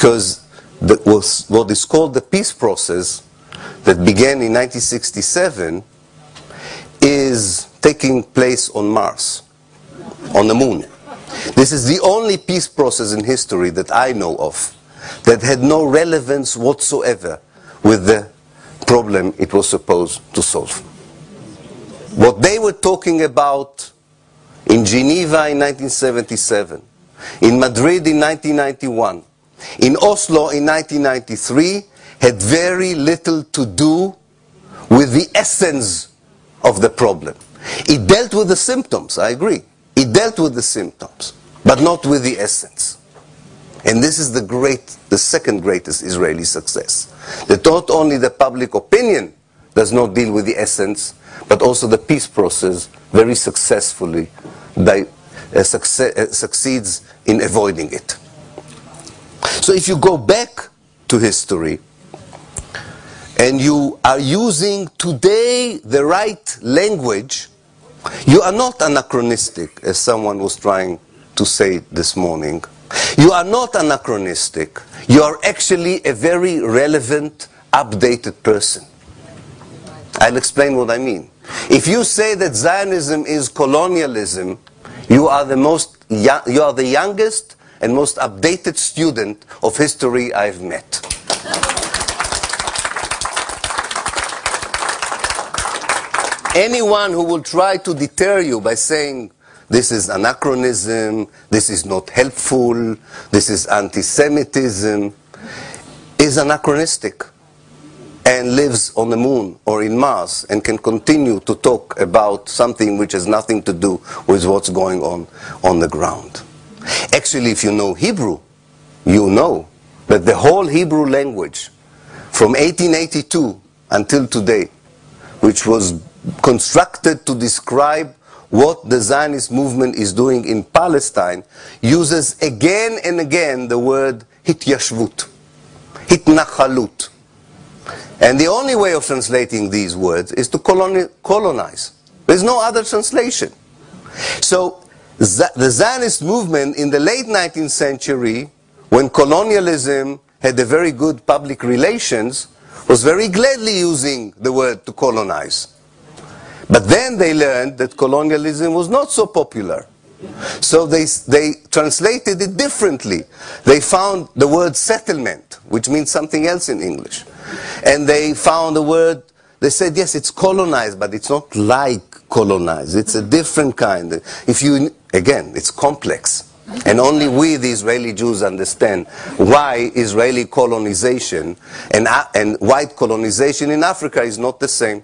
because what is called the peace process that began in 1967 is taking place on Mars, on the moon. This is the only peace process in history that I know of that had no relevance whatsoever with the problem it was supposed to solve. What they were talking about in Geneva in 1977, in Madrid in 1991, in Oslo in 1993, had very little to do with the essence of the problem. It dealt with the symptoms, I agree. It dealt with the symptoms, but not with the essence. And this is the second greatest Israeli success. That not only the public opinion does not deal with the essence, but also the peace process very successfully succeeds in avoiding it. So if you go back to history, and you are using today the right language, you are not anachronistic, as someone was trying to say this morning. You are not anachronistic. You are actually a very relevant, updated person. I'll explain what I mean. If you say that Zionism is colonialism, you are the youngest and most updated student of history I've met. Anyone who will try to deter you by saying this is anachronism, this is not helpful, this is anti-Semitism, is anachronistic and lives on the moon or in Mars and can continue to talk about something which has nothing to do with what's going on the ground. Actually, if you know Hebrew, you know that the whole Hebrew language from 1882 until today, which was constructed to describe what the Zionist movement is doing in Palestine, uses again and again the word hityashvut, hitnachalut. And the only way of translating these words is to colonize. There's no other translation. So the Zionist movement in the late 19th century, when colonialism had a very good public relations, was very gladly using the word to colonize. But then they learned that colonialism was not so popular. So they translated it differently. They found the word settlement, which means something else in English. And they found the word, they said, yes, it's colonized, but it's not like colonized. It's a different kind. Again, it's complex. And only we, the Israeli Jews, understand why Israeli colonization and white colonization in Africa is not the same.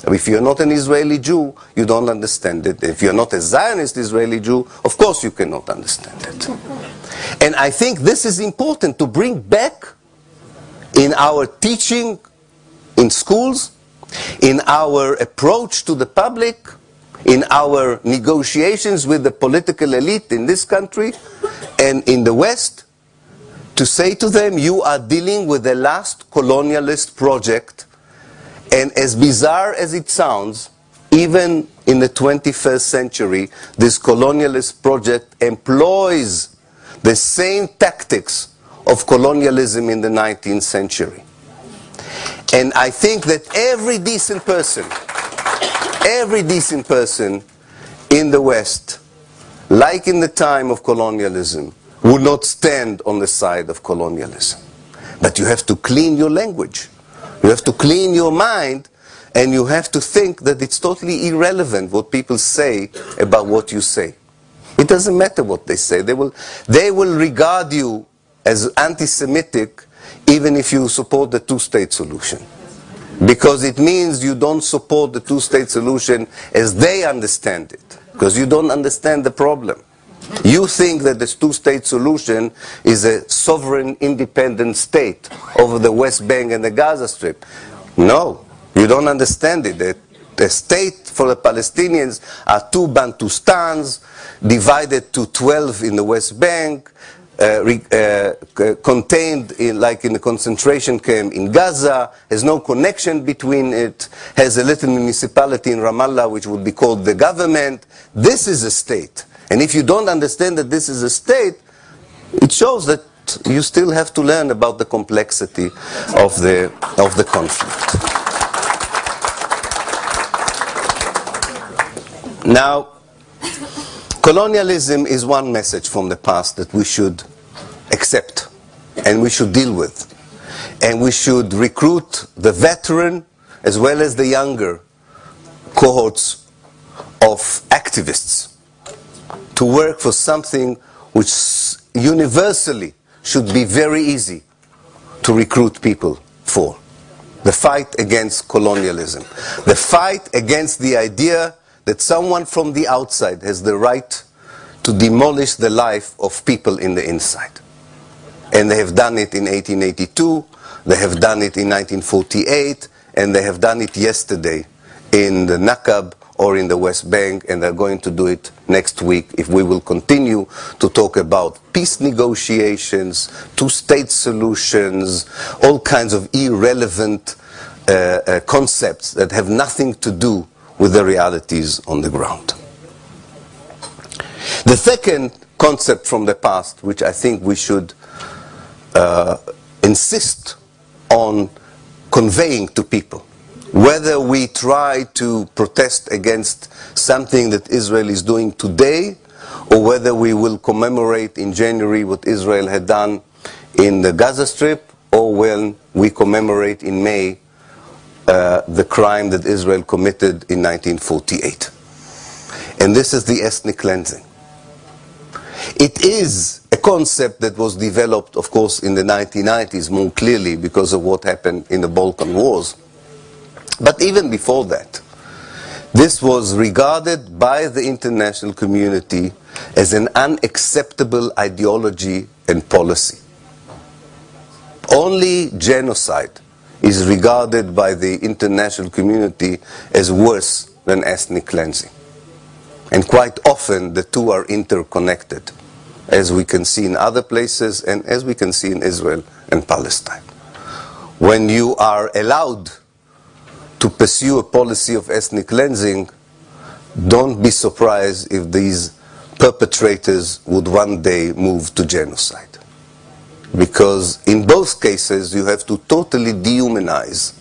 If you're not an Israeli Jew, you don't understand it. If you're not a Zionist Israeli Jew, of course you cannot understand it. And I think this is important to bring back in our teaching in schools, in our approach to the public, in our negotiations with the political elite in this country and in the West, to say to them, you are dealing with the last colonialist project. And as bizarre as it sounds, even in the 21st century, this colonialist project employs the same tactics of colonialism in the 19th century. And I think that every decent person in the West, like in the time of colonialism, would not stand on the side of colonialism. But you have to clean your language. You have to clean your mind, and you have to think that it's totally irrelevant what people say about what you say. It doesn't matter what they say. They will regard you as anti-Semitic even if you support the two-state solution. Because it means you don't support the two-state solution as they understand it. Because you don't understand the problem. You think that this two-state solution is a sovereign, independent state over the West Bank and the Gaza Strip. No, you don't understand it. The state for the Palestinians are two Bantustans, divided to 12 in the West Bank, contained like in a concentration camp in Gaza, has no connection between it, has a little municipality in Ramallah which would be called the government. This is a state. And if you don't understand that this is a state, it shows that not, you still have to learn about the complexity of the conflict. Now, colonialism is one message from the past that we should accept and we should deal with. And we should recruit the veteran as well as the younger cohorts of activists to work for something which universally should be very easy to recruit people for. The fight against colonialism. The fight against the idea that someone from the outside has the right to demolish the life of people in the inside. And they have done it in 1882, they have done it in 1948, and they have done it yesterday in the Nakba or in the West Bank, and they're going to do it next week if we will continue to talk about peace negotiations, two-state solutions, all kinds of irrelevant concepts that have nothing to do with the realities on the ground. The second concept from the past, which I think we should insist on conveying to people, whether we try to protest against something that Israel is doing today, or whether we will commemorate in January what Israel had done in the Gaza Strip, or when we commemorate in May the crime that Israel committed in 1948. And this is the ethnic cleansing. It is a concept that was developed, of course, in the 1990s more clearly because of what happened in the Balkan Wars. But even before that, this was regarded by the international community as an unacceptable ideology and policy. Only genocide is regarded by the international community as worse than ethnic cleansing. And quite often the two are interconnected, as we can see in other places and as we can see in Israel and Palestine. When you are allowed to pursue a policy of ethnic cleansing, don't be surprised if these perpetrators would one day move to genocide. Because in both cases you have to totally dehumanize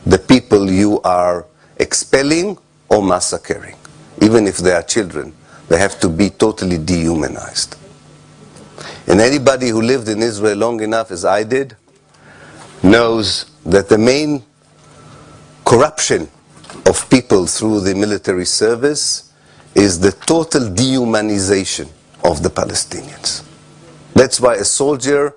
the people you are expelling or massacring. Even if they are children, they have to be totally dehumanized. And anybody who lived in Israel long enough, as I did, knows that the main corruption of people through the military service is the total dehumanization of the Palestinians. That's why a soldier,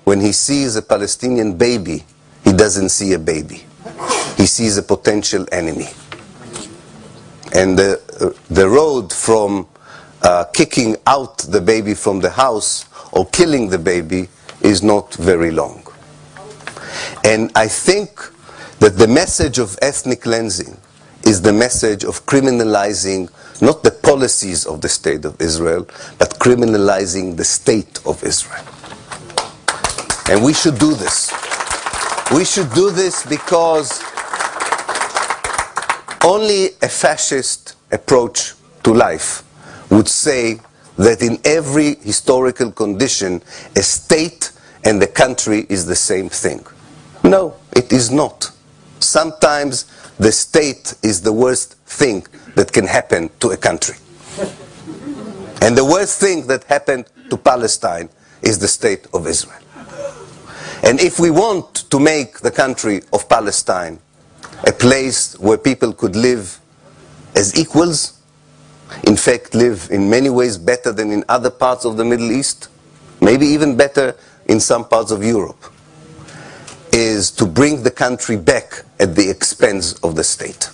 when he sees a Palestinian baby, he doesn't see a baby. He sees a potential enemy. And the road from kicking out the baby from the house or killing the baby is not very long. And I think that the message of ethnic cleansing is the message of criminalizing not the policies of the State of Israel, but criminalizing the State of Israel. And we should do this. We should do this because only a fascist approach to life would say that in every historical condition, a state and the country is the same thing. No, it is not. Sometimes the state is the worst thing that can happen to a country. And the worst thing that happened to Palestine is the State of Israel. And if we want to make the country of Palestine a place where people could live as equals, in fact live in many ways better than in other parts of the Middle East, maybe even better in some parts of Europe, is to bring the country back at the expense of the state.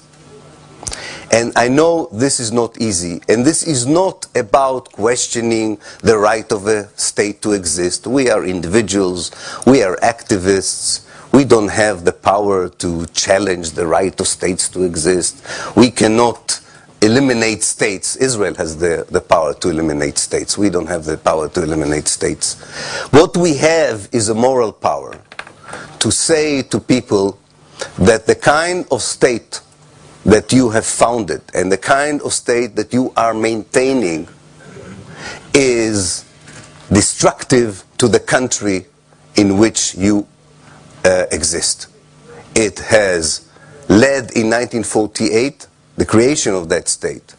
And I know this is not easy, and this is not about questioning the right of a state to exist. We are individuals, we are activists, we don't have the power to challenge the right of states to exist. We cannot eliminate states. Israel has the power to eliminate states. We don't have the power to eliminate states. What we have is a moral power to say to people that the kind of state that you have founded and the kind of state that you are maintaining is destructive to the country in which you exist. It has led in 1948, the creation of that state,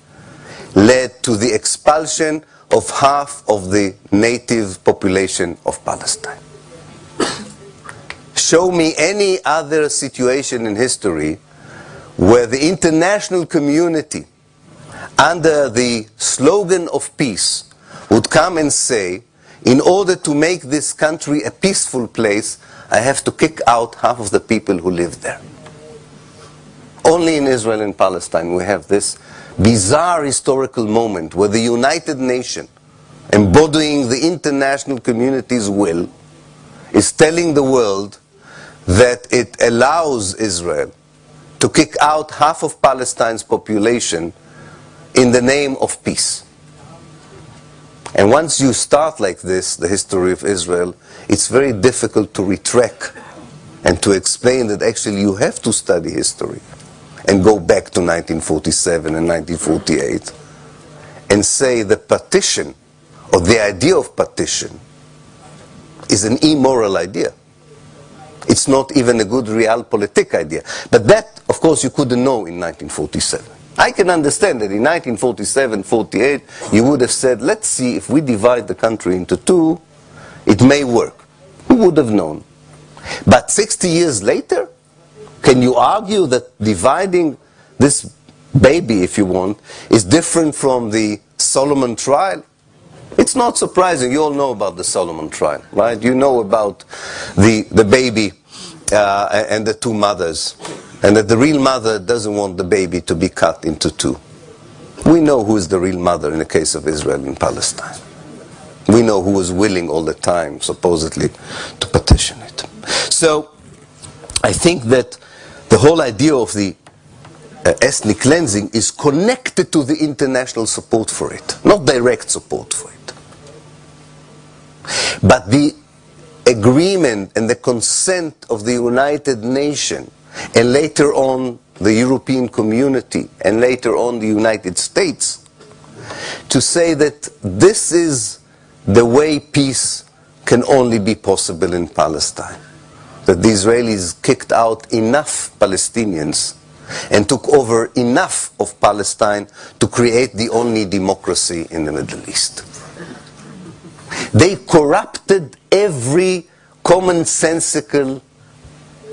led to the expulsion of half of the native population of Palestine. Show me any other situation in history where the international community, under the slogan of peace, would come and say, in order to make this country a peaceful place, I have to kick out half of the people who live there. Only in Israel and Palestine we have this bizarre historical moment where the United Nations, embodying the international community's will, is telling the world that it allows Israel to kick out half of Palestine's population in the name of peace. And once you start like this, the history of Israel, it's very difficult to retract and to explain that actually you have to study history and go back to 1947 and 1948 and say the partition, or the idea of partition, is an immoral idea. It's not even a good realpolitik idea. But that, of course, you couldn't know in 1947. I can understand that in 1947-48, you would have said, let's see if we divide the country into two, it may work. Who would have known? But 60 years later, can you argue that dividing this baby, if you want, is different from the Solomon trial? It's not surprising. You all know about the Solomon trial, right? You know about the baby and the two mothers, and that the real mother doesn't want the baby to be cut into two. We know who is the real mother in the case of Israel and Palestine. We know who was willing all the time, supposedly, to petition it. So, I think that the whole idea of the ethnic cleansing is connected to the international support for it, not direct support for it. But the agreement and the consent of the United Nations, and later on the European community, and later on the United States, to say that this is the way peace can only be possible in Palestine. That the Israelis kicked out enough Palestinians and took over enough of Palestine to create the only democracy in the Middle East. They corrupted every commonsensical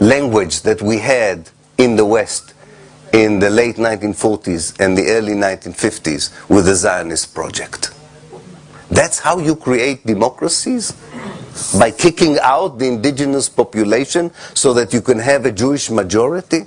language that we had in the West in the late 1940s and the early 1950s with the Zionist project. That's how you create democracies? By kicking out the indigenous population so that you can have a Jewish majority?